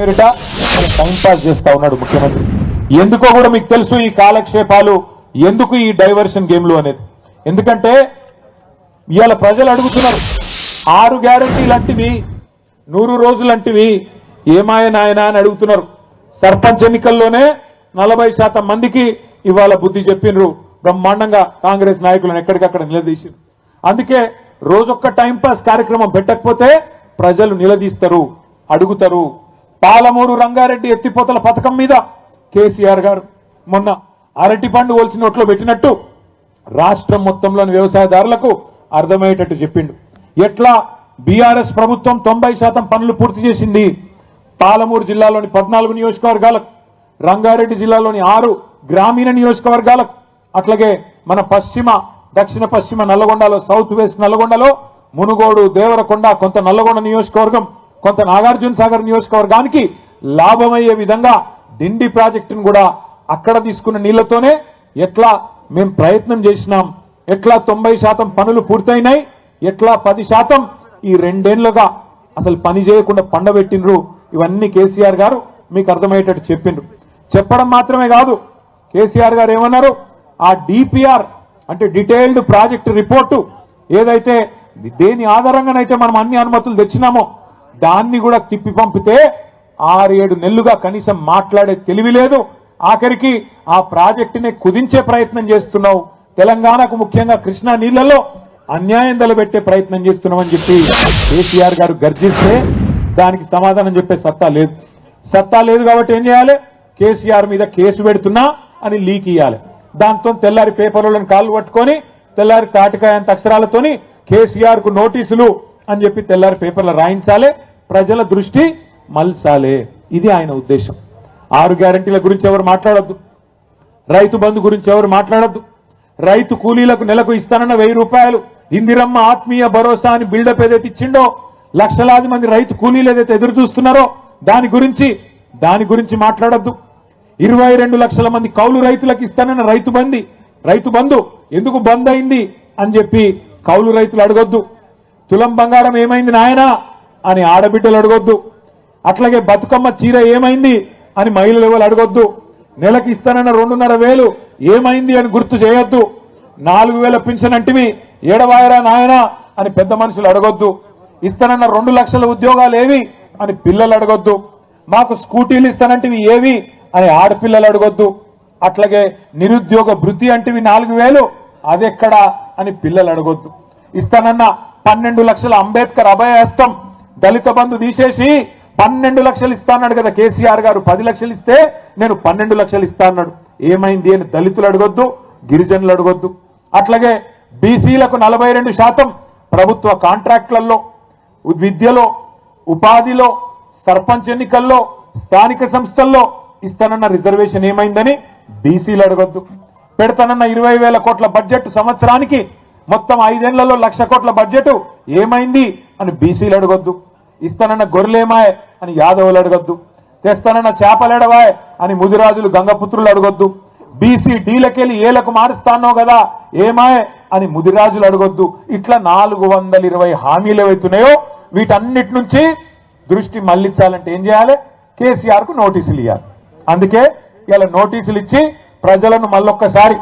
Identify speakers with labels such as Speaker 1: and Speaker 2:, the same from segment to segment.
Speaker 1: Time pass చేస్తా ఉన్నాడు ముఖ్యమంత్రి. ఎందుకో కూడా మీకు తెలుసు ఈ కాలక్షేపాలు, ఎందుకు ఈ డైవర్షన్ గేమ్లు అనేది. ఎందుకంటే ఇవాళ ప్రజలు అడుగుతున్నారు 6 గ్యారెంటీలంటివి 100 రోజులంటివి ఏమాయ నాయనా అని అడుగుతున్నారు. సర్పంచ్ ఎన్నికల్లోనే 40% మందికి ఇవాళ బుద్ధి చెప్పినరు బ్రహ్మాండంగా కాంగ్రెస్ నాయకులను ఎక్కడికక్కడ నిలదీసి. అందుకే రోజొక్క టైంపాస్ కార్యక్రమం పెట్టకపోతే ప్రజలు నిలదీస్తారు, అడుగుతారు. పాలమూరు రంగారెడ్డి ఎత్తిపోతల పథకం మీద కేసీఆర్ గారు మొన్న అరటి పండు ఒలిచి నోట్లో పెట్టినట్టు రాష్ట్రం మొత్తంలోని వ్యవసాయదారులకు అర్థమయ్యేటట్టు చెప్పిండు. ఎట్లా బీఆర్ఎస్ ప్రభుత్వం 90% పనులు పూర్తి చేసింది. పాలమూరు జిల్లాలోని 14 నియోజకవర్గాలకు, రంగారెడ్డి జిల్లాలోని 6 గ్రామీణ నియోజకవర్గాలకు, అట్లాగే మన దక్షిణ పశ్చిమ నల్లగొండలో, సౌత్ వెస్ట్ నల్లగొండలో మునుగోడు, దేవరకొండ, కొంత నల్లగొండ నియోజకవర్గం, కొంత నాగార్జున సాగర్ నియోజకవర్గానికి లాభమయ్యే విధంగా డిండి ప్రాజెక్టును కూడా అక్కడ తీసుకున్న నీళ్లతోనే ఎట్లా మేము ప్రయత్నం చేసినాం, ఎట్లా 90% పనులు పూర్తయినాయి, ఎట్లా 10% ఈ 2 ఏళ్లుగా అసలు పని చేయకుండా పండబెట్టినరు. ఇవన్నీ కేసీఆర్ గారు మీకు అర్థమయ్యేటట్టు చెప్పిండ్రు. చెప్పడం మాత్రమే కాదు, కేసీఆర్ గారు ఏమన్నారు, ఆ డిపిఆర్ అంటే డీటెయిల్డ్ ప్రాజెక్ట్ రిపోర్టు ఏదైతే దేని ఆధారంగానైతే మనం అన్ని అనుమతులు తెచ్చినామో దాన్ని కూడా తిప్పి పంపితే 6-7 నెలలుగా కనీసం మాట్లాడే తెలివి లేదు. ఆఖరికి ఆ ప్రాజెక్టుని కుదించే ప్రయత్నం చేస్తున్నావు, తెలంగాణకు ముఖ్యంగా కృష్ణా నీళ్లలో అన్యాయం తలబెట్టే ప్రయత్నం చేస్తున్నామని చెప్పి కేసీఆర్ గారు గర్జిస్తే దానికి సమాధానం చెప్పే సత్తా లేదు కాబట్టి ఏం చేయాలి, కేసీఆర్ మీద కేసు పెడుతున్నా అని లీక్ ఇవ్వాలి. దాంతో తెల్లారి పేపర్లను కాళ్ళు పట్టుకొని తెల్లారి తాటికాయంత అక్షరాలతోని కేసీఆర్ కు నోటీసులు అని చెప్పి తెల్లారి పేపర్లు రాయించాలి, ప్రజల దృష్టి మల్చాలే. ఇది ఆయన ఉద్దేశం. 6 గ్యారెంటీల గురించి ఎవరు మాట్లాడొద్దు, రైతు బంధు గురించి ఎవరు మాట్లాడొద్దు, రైతు కూలీలకు నెలకు ఇస్తానన్న 1000 రూపాయలు, ఇందిరమ్మ ఆత్మీయ భరోసా అని బిల్డప్ ఏదైతే ఇచ్చిండో, లక్షలాది మంది రైతు కూలీలు ఏదైతే ఎదురు చూస్తున్నారో దాని గురించి మాట్లాడొద్దు. 22 లక్షల మంది కౌలు రైతులకు ఇస్తానన్న రైతు బంధు ఎందుకు బంద్ అయింది అని చెప్పి కౌలు రైతులు అడగొద్దు. తులం బంగారం ఏమైంది నాయనా అని ఆడబిడ్డలు అడగొద్దు. అట్లాగే బతుకమ్మ చీర ఏమైంది అని మహిళలు ఎవరు అడగొద్దు. నెలకి ఇస్తానన్న 2,500 ఏమైంది అని గుర్తు చేయొద్దు. 4,000 పింఛన్ అంటివి ఏడవాయరా నాయనా అని పెద్ద మనుషులు అడగొద్దు. ఇస్తానన్న 2 లక్షల ఉద్యోగాలు ఏవి అని పిల్లలు అడగొద్దు. మాకు స్కూటీలు ఇస్తానంటివి ఏవి అని ఆడపిల్లలు అడగొద్దు. అట్లాగే నిరుద్యోగ భృతి అంటివి 4,000 అదెక్కడా అని పిల్లలు అడగొద్దు. ఇస్తానన్న 12 లక్షల అంబేద్కర్ అభయహస్తం దళిత బంధు తీసేసి 12 లక్షలు ఇస్తా అన్నాడు కదా కేసీఆర్ గారు. 10 లక్షలు ఇస్తే నేను 12 లక్షలు ఇస్తా అన్నాడు. ఏమైంది అని దళితులు అడగొద్దు, గిరిజనులు అడగొద్దు. అట్లాగే బీసీలకు 42% ప్రభుత్వ కాంట్రాక్టులలో, విద్యలో, ఉపాధిలో, సర్పంచ్ ఎన్నికల్లో, స్థానిక సంస్థల్లో ఇస్తానన్న రిజర్వేషన్ ఏమైందని బీసీలు అడగొద్దు. పెడతానన్న 20,000 కోట్ల బడ్జెట్ సంవత్సరానికి మొత్తం 5 ఏళ్లలో 1,00,000 కోట్ల బడ్జెట్ ఏమైంది అని బీసీలు అడగొద్దు. ఇస్తానన్న గొర్రెలేమాయ్ అని యాదవులు అడగొద్దు. తెస్తానన్న చేపలేడవాయ్ అని ముదిరాజులు గంగపుత్రులు అడగొద్దు. బీసీ డీలకెళ్ళి ఏలకు మారుస్తానో కదా ఏమాయ్ అని ముదిరాజులు అడగొద్దు. ఇట్లా 420 హామీలు ఏవైతున్నాయో వీటన్నిటి నుంచి దృష్టి మళ్లించాలంటే ఏం చేయాలి, కేసీఆర్ కు నోటీసులు ఇవ్వాలి. అందుకే ఇలా నోటీసులు ఇచ్చి ప్రజలను మళ్ళొక్కసారి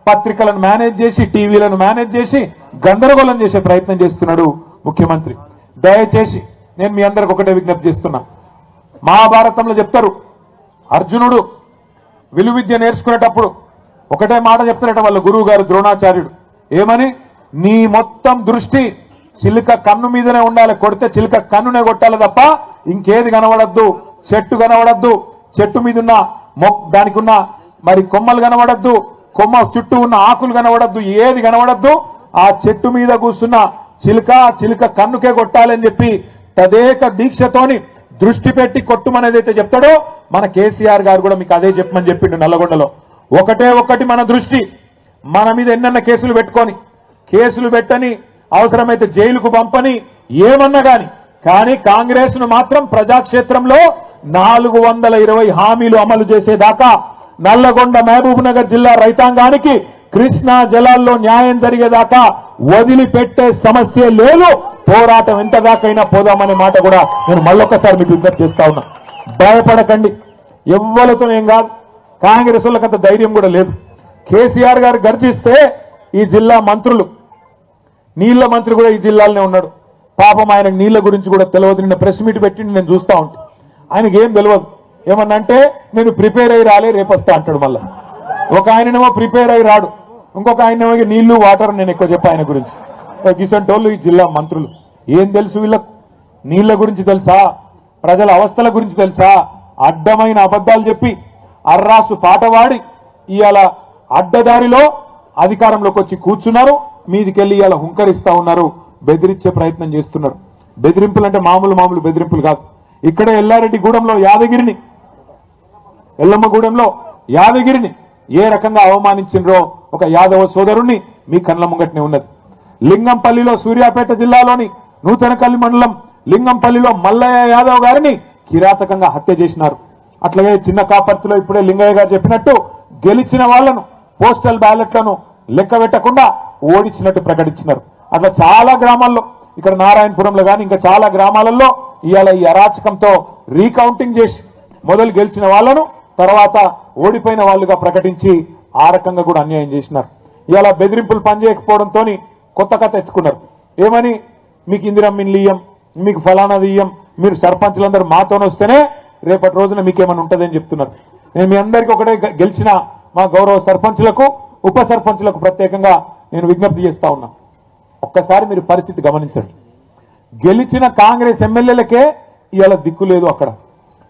Speaker 1: పత్రికలను మేనేజ్ చేసి, టీవీలను మేనేజ్ చేసి గందరగోళం చేసే ప్రయత్నం చేస్తున్నాడు ముఖ్యమంత్రి. దయచేసి నేను మీ అందరికి ఒకటే విజ్ఞప్తి చేస్తున్నా. మహాభారతంలో చెప్తారు, అర్జునుడు విలువిద్య నేర్చుకునేటప్పుడు ఒకటే మాట చెప్తారట వాళ్ళ గురువు గారు ద్రోణాచార్యుడు. ఏమని, నీ మొత్తం దృష్టి చిలుక కన్ను మీదనే ఉండాలి, కొడితే చిలుక కన్నునే కొట్టాలి తప్ప ఇంకేది కనబడద్దు. చెట్టు కనబడద్దు, చెట్టు మీద ఉన్న దానికి ఉన్న మరి కొమ్మలు కనబడద్దు, కొమ్మ చుట్టూ ఉన్న ఆకులు కనబడద్దు, ఏది కనబడద్దు. ఆ చెట్టు మీద కూర్చున్న చిలుక కన్నుకే కొట్టాలని చెప్పి తదేక దీక్షతోని దృష్టి పెట్టి కొట్టుమనేదైతే చెప్తాడో మన కేసీఆర్ గారు కూడా మీకు అదే చెప్పమని చెప్పిండు నల్లగొండలో. ఒకటి మన దృష్టి, మన మీద ఎన్నెన్న కేసులు పెట్టని అవసరమైతే జైలుకు పంపని ఏమన్నా కానీ కాంగ్రెస్ ను మాత్రం ప్రజాక్షేత్రంలో 420 హామీలు అమలు చేసేదాకా నల్లగొండ మహబూబ్ నగర్ జిల్లా రైతాంగానికి కృష్ణా జలాల్లో న్యాయం జరిగేదాకా వదిలిపెట్టే సమస్య లేదు. పోరాటం ఎంతదాకైనా పోదామనే మాట కూడా నేను మళ్ళొక్కసారి మీకు విజ్ఞప్తి చేస్తా ఉన్నా. భయపడకండి, ఎవ్వలతో ఏం కాదు. కాంగ్రెస్ వాళ్ళకి అంత ధైర్యం కూడా లేదు. కేసీఆర్ గారు గర్జిస్తే ఈ జిల్లా మంత్రులు, నీళ్ల మంత్రి కూడా ఈ జిల్లాలోనే ఉన్నాడు. పాపం ఆయనకు నీళ్ల గురించి కూడా తెలియదు. నిన్న ప్రెస్ మీట్ పెట్టి నేను చూస్తా ఉంటాను. ఆయనకి ఏం తెలియదు. ఏమన్నంటే నేను ప్రిపేర్ అయ్యి రాలే, రేపు వస్తా అంటాడు. మళ్ళా ఒక ఆయనేమో ప్రిపేర్ అయ్యి రాడు, ఇంకొక ఆయనేమో నీళ్లు వాటర్ నేను ఎక్కువ చెప్పా ఆయన గురించి. గిసంటోళ్ళు ఈ జిల్లా మంత్రులు. ఏం తెలుసు వీళ్ళకు? నీళ్ల గురించి తెలుసా? ప్రజల అవస్థల గురించి తెలుసా? అడ్డమైన అబద్ధాలు చెప్పి అర్రాసు పాట వాడి ఇవాళ అడ్డదారిలో అధికారంలోకి వచ్చి కూర్చున్నారు. మీదికెళ్ళి ఇవాళ హుంకరిస్తా ఉన్నారు, బెదిరించే ప్రయత్నం చేస్తున్నారు. బెదిరింపులు అంటే మామూలు బెదిరింపులు కాదు. ఇక్కడే ఎల్లారెడ్డిగూడెంలో యాదగిరిని, ఎల్లమ్మగూడెంలో యాదగిరిని ఏ రకంగా అవమానించినరో ఒక యాదవ సోదరుణ్ణి మీ కళ్ళ ముంగట్నే ఉన్నది. లింగంపల్లిలో, సూర్యాపేట జిల్లాలోని నూతనకల్లి మండలం లింగంపల్లిలో మల్లయ్య యాదవ్ గారిని కిరాతకంగా హత్య చేసినారు. అట్లాగే చిన్న కాపర్తిలో ఇప్పుడే లింగయ్య గారు చెప్పినట్టు గెలిచిన వాళ్లను పోస్టల్ బ్యాలెట్లను లెక్క పెట్టకుండా ఓడించినట్టు ప్రకటించినారు. అట్లా చాలా గ్రామాల్లో, ఇక్కడ నారాయణపురంలో కానీ ఇంకా చాలా గ్రామాలలో ఇవాళ ఈ అరాచకంతో రీకౌంటింగ్ చేసి మొదలు గెలిచిన వాళ్లను తర్వాత ఓడిపోయిన వాళ్ళుగా ప్రకటించి ఆ రకంగా కూడా అన్యాయం చేసినారు. ఇవాళ బెదిరింపులు పనిచేయకపోవడంతో కొత్త కథ ఎత్తుకున్నారు. ఏమని? మీకు ఇందిరమ్మ ఇల్లు ఇయ్యం, మీకు ఫలానాది ఇయ్యం, మీరు సర్పంచులందరూ మాతోనే వస్తేనే రేపటి రోజున మీకేమైనా ఉంటుందని చెప్తున్నారు. నేను మీ అందరికీ ఒకటే గెలిచిన మా గౌరవ సర్పంచులకు, ఉప సర్పంచులకు ప్రత్యేకంగా నేను విజ్ఞప్తి చేస్తా ఉన్నా. ఒక్కసారి మీరు పరిస్థితి గమనించండి. గెలిచిన కాంగ్రెస్ ఎమ్మెల్యేలకే ఇవాళ దిక్కు లేదు అక్కడ.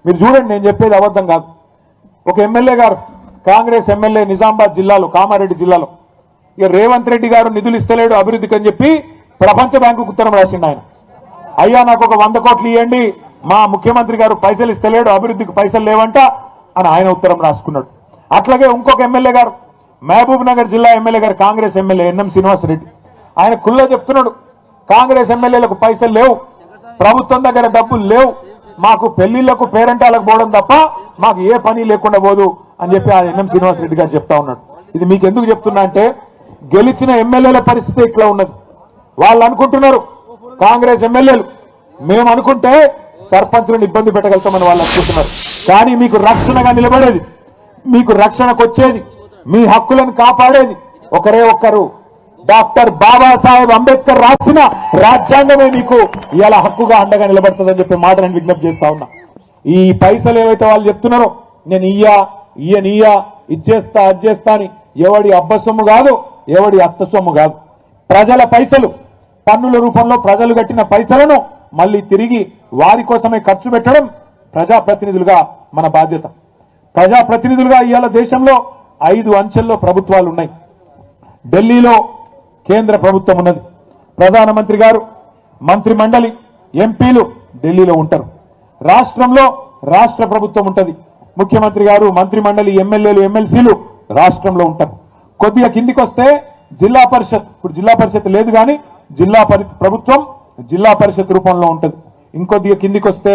Speaker 1: మీరు చూడండి, నేను చెప్పేది అబద్ధం కాదు. ఒక ఎమ్మెల్యే గారు, కాంగ్రెస్ ఎమ్మెల్యే నిజామాబాద్ జిల్లాలో, కామారెడ్డి జిల్లాలో, ఇక రేవంత్ రెడ్డి గారు నిధులు ఇస్తలేడు అభివృద్ధికి అని చెప్పి ప్రపంచ బ్యాంకుకు ఉత్తరం రాసిండు ఆయన. అయ్యా నాకు ఒక 100 కోట్లు ఇవ్వండి, మా ముఖ్యమంత్రి గారు పైసలు ఇస్తలేడు, అభివృద్ధికి పైసలు లేవంట అని ఆయన ఉత్తరం రాసుకున్నాడు. అట్లాగే ఇంకొక ఎమ్మెల్యే గారు, మహబూబ్ నగర్ జిల్లా ఎమ్మెల్యే గారు, కాంగ్రెస్ ఎమ్మెల్యే ఎన్ఎం శ్రీనివాసరెడ్డి, ఆయన కుల్లో చెప్తున్నాడు కాంగ్రెస్ ఎమ్మెల్యేలకు పైసలు లేవు, ప్రభుత్వం దగ్గర డబ్బులు లేవు, మాకు పెళ్లిళ్లకు పేరెంటాలకు పోవడం తప్ప మాకు ఏ పని లేకుండా పోదు అని చెప్పి ఆ ఎన్ఎం శ్రీనివాసరెడ్డి గారు చెప్తా ఉన్నాడు. ఇది మీకు ఎందుకు చెప్తున్నా అంటే, గెలిచిన ఎమ్మెల్యేల పరిస్థితి ఇట్లా ఉన్నది. వాళ్ళు అనుకుంటున్నారు, కాంగ్రెస్ ఎమ్మెల్యేలు మేము అనుకుంటే సర్పంచులను ఇబ్బంది పెట్టగలుగుతామని వాళ్ళు అనుకుంటున్నారు. కానీ మీకు రక్షణగా నిలబడేది, మీకు రక్షణకు వచ్చేది, మీ హక్కులను కాపాడేది ఒకరే ఒక్కరు, డాక్టర్ బాబాసాహెబ్ అంబేద్కర్ రాసిన రాజ్యాంగమే మీకు ఇవాళ హక్కుగా అండగా నిలబడుతుందని చెప్పి మాట నేను విజ్ఞప్తి చేస్తా ఉన్నా. ఈ పైసలు ఏవైతే వాళ్ళు చెప్తున్నారో, నేను ఇయ్యా ఇచ్చేస్తా అజ్జేస్తా అని, ఎవడి అబ్బ సొమ్ము కాదు, ఎవడి అత్త సొమ్ము కాదు. ప్రజల పైసలు, పన్నుల రూపంలో ప్రజలు కట్టిన పైసలను మళ్ళీ తిరిగి వారి కోసమే ఖర్చు పెట్టడం ప్రజాప్రతినిధులుగా మన బాధ్యత. ప్రజాప్రతినిధులుగా ఇవాళ దేశంలో 5 అంచెల్లో ప్రభుత్వాలు ఉన్నాయి. ఢిల్లీలో కేంద్ర ప్రభుత్వం ఉన్నది, ప్రధానమంత్రి గారు, మంత్రి మండలి, ఎంపీలు ఢిల్లీలో ఉంటారు. రాష్ట్రంలో రాష్ట్ర ప్రభుత్వం ఉంటుంది, ముఖ్యమంత్రి గారు, మంత్రి మండలి, ఎమ్మెల్యేలు, ఎమ్మెల్సీలు రాష్ట్రంలో ఉంటారు. కొద్దిగా కిందికి వస్తే జిల్లా పరిషత్, ఇప్పుడు జిల్లా పరిషత్ లేదు కానీ జిల్లా ప్రభుత్వం జిల్లా పరిషత్ రూపంలో ఉంటుంది. ఇంకొద్దిగా కిందికి వస్తే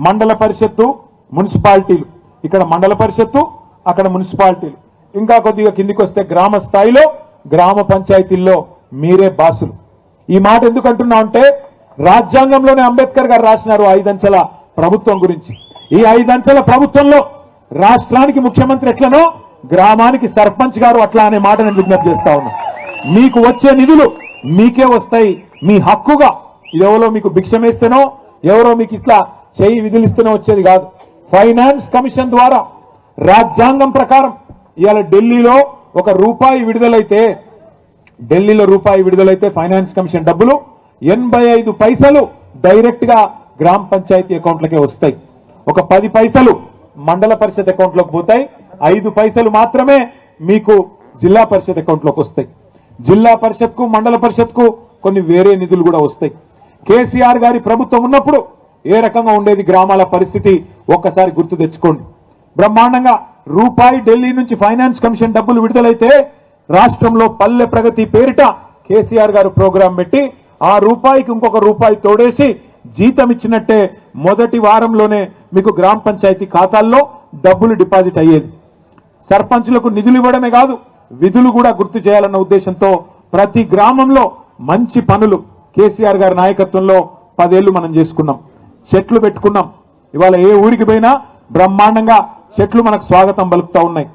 Speaker 1: మండల పరిషత్తు, మున్సిపాలిటీలు, ఇక్కడ మండల పరిషత్తు, అక్కడ మున్సిపాలిటీలు. ఇంకా కొద్దిగా కిందికి వస్తే గ్రామ స్థాయిలో గ్రామ పంచాయతీల్లో మీరే బాసులు. ఈ మాట ఎందుకు అంటున్నా అంటే, రాజ్యాంగంలోనే అంబేద్కర్ గారు రాసినారు 5 అంచెల ప్రభుత్వం గురించి. ఈ 5 అంచెల ప్రభుత్వంలో రాష్ట్రానికి ముఖ్యమంత్రి ఎట్లనో గ్రామానికి సర్పంచ్ గారు అట్లా అనే మాట నేను విజ్ఞప్తి చేస్తా ఉన్నా. మీకు వచ్చే నిధులు మీకే వస్తాయి, మీ హక్కుగా. ఎవరో మీకు భిక్షమేస్తేనో, ఎవరో మీకు ఇట్లా చేయి విధులిస్తేనో వచ్చేది కాదు. ఫైనాన్స్ కమిషన్ ద్వారా రాజ్యాంగం ప్రకారం ఇవాళ ఢిల్లీలో రూపాయి విడుదలైతే ఫైనాన్స్ కమిషన్ డబ్బులు 85 పైసలు డైరెక్ట్ గా గ్రామ పంచాయతీ అకౌంట్లకే వస్తాయి. 10 పైసలు మండల పరిషత్ అకౌంట్లోకి పోతాయి, 5 పైసలు మాత్రమే మీకు జిల్లా పరిషత్ అకౌంట్లోకి వస్తాయి. జిల్లా పరిషత్కు, మండల పరిషత్కు కొన్ని వేరే నిధులు కూడా వస్తాయి. కేసీఆర్ గారి ప్రభుత్వం ఉన్నప్పుడు ఏ రకంగా ఉండేది గ్రామాల పరిస్థితి ఒక్కసారి గుర్తు తెచ్చుకోండి. బ్రహ్మాండంగా రూపాయి ఢిల్లీ నుంచి ఫైనాన్స్ కమిషన్ డబ్బులు విడుదలైతే రాష్ట్రంలో పల్లె ప్రగతి పేరిట కేసీఆర్ గారు ప్రోగ్రాం పెట్టి ఆ రూపాయికి ఇంకొక రూపాయి తోడేసి జీతం ఇచ్చినట్టే మొదటి వారంలోనే మీకు గ్రామ పంచాయతీ ఖాతాల్లో డబ్బులు డిపాజిట్ అయ్యేది. సర్పంచులకు నిధులు ఇవ్వడమే కాదు, విధులు కూడా గుర్తు చేయాలన్న ఉద్దేశంతో ప్రతి గ్రామంలో మంచి పనులు కేసీఆర్ గారి నాయకత్వంలో 10 ఏళ్లు మనం చేసుకున్నాం. చెట్లు పెట్టుకున్నాం, ఇవాళ ఏ ఊరికి పోయినా బ్రహ్మాండంగా చెట్లు మనకు స్వాగతం పలుకుతా ఉన్నాయి.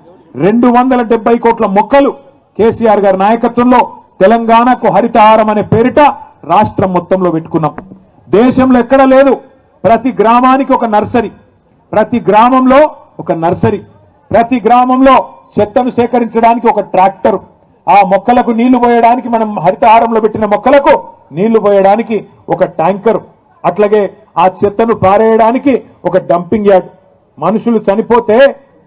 Speaker 1: 270 కోట్ల మొక్కలు కేసీఆర్ గారి నాయకత్వంలో తెలంగాణకు హరితహారం అనే పేరిట రాష్ట్రం మొత్తంలో పెట్టుకున్నాం. దేశంలో ఎక్కడ లేదు. ప్రతి గ్రామానికి ఒక నర్సరీ, ప్రతి గ్రామంలో ఒక నర్సరీ, ప్రతి గ్రామంలో చెత్తను సేకరించడానికి ఒక ట్రాక్టర్, ఆ మొక్కలకు నీళ్లు పోయడానికి మనం హరితహారంలో పెట్టిన మొక్కలకు నీళ్లు పోయడానికి ఒక ట్యాంకర్, అట్లాగే ఆ చెత్తను పారేయడానికి ఒక డంపింగ్ యార్డ్. మనుషులు చనిపోతే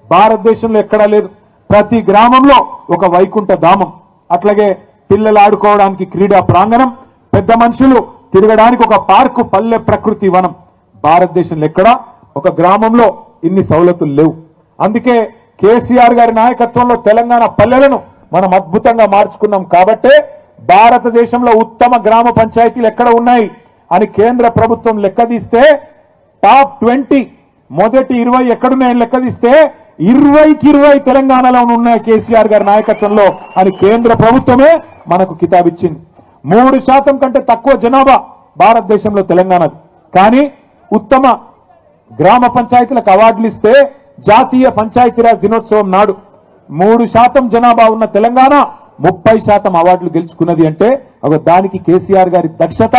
Speaker 1: భారతదేశంలో ఎక్కడా లేదు. ప్రతి గ్రామంలో ఒక వైకుంఠ ధామం, అట్లాగే పిల్లలు ఆడుకోవడానికి క్రీడా ప్రాంగణం, పెద్ద మనుషులు తిరగడానికి ఒక పార్కు, పల్లె ప్రకృతి వనం. భారతదేశంలో ఎక్కడా ఒక గ్రామంలో ఇన్ని సౌలతులు లేవు. అందుకే కేసీఆర్ గారి నాయకత్వంలో తెలంగాణ పల్లెలను మనం అద్భుతంగా మార్చుకున్నాం. కాబట్టే భారతదేశంలో ఉత్తమ గ్రామ పంచాయతీలు ఎక్కడ ఉన్నాయి అని కేంద్ర ప్రభుత్వం లెక్కదీస్తే టాప్ 20 మొదటి 20 ఎక్కడున్నాయని లెక్కదీస్తే 20కి 20 తెలంగాణలో ఉన్నాయి కేసీఆర్ గారి నాయకత్వంలో అని కేంద్ర ప్రభుత్వమే మనకు కితాబిచ్చింది. 3% కంటే తక్కువ జనాభా భారతదేశంలో తెలంగాణది. కానీ ఉత్తమ గ్రామ పంచాయతీలకు అవార్డులు ఇస్తే జాతీయ పంచాయతీరాజ్ దినోత్సవం నాడు 3% జనాభా ఉన్న తెలంగాణ 30% అవార్డులు గెలుచుకున్నది అంటే దానికి కేసీఆర్ గారి దక్షత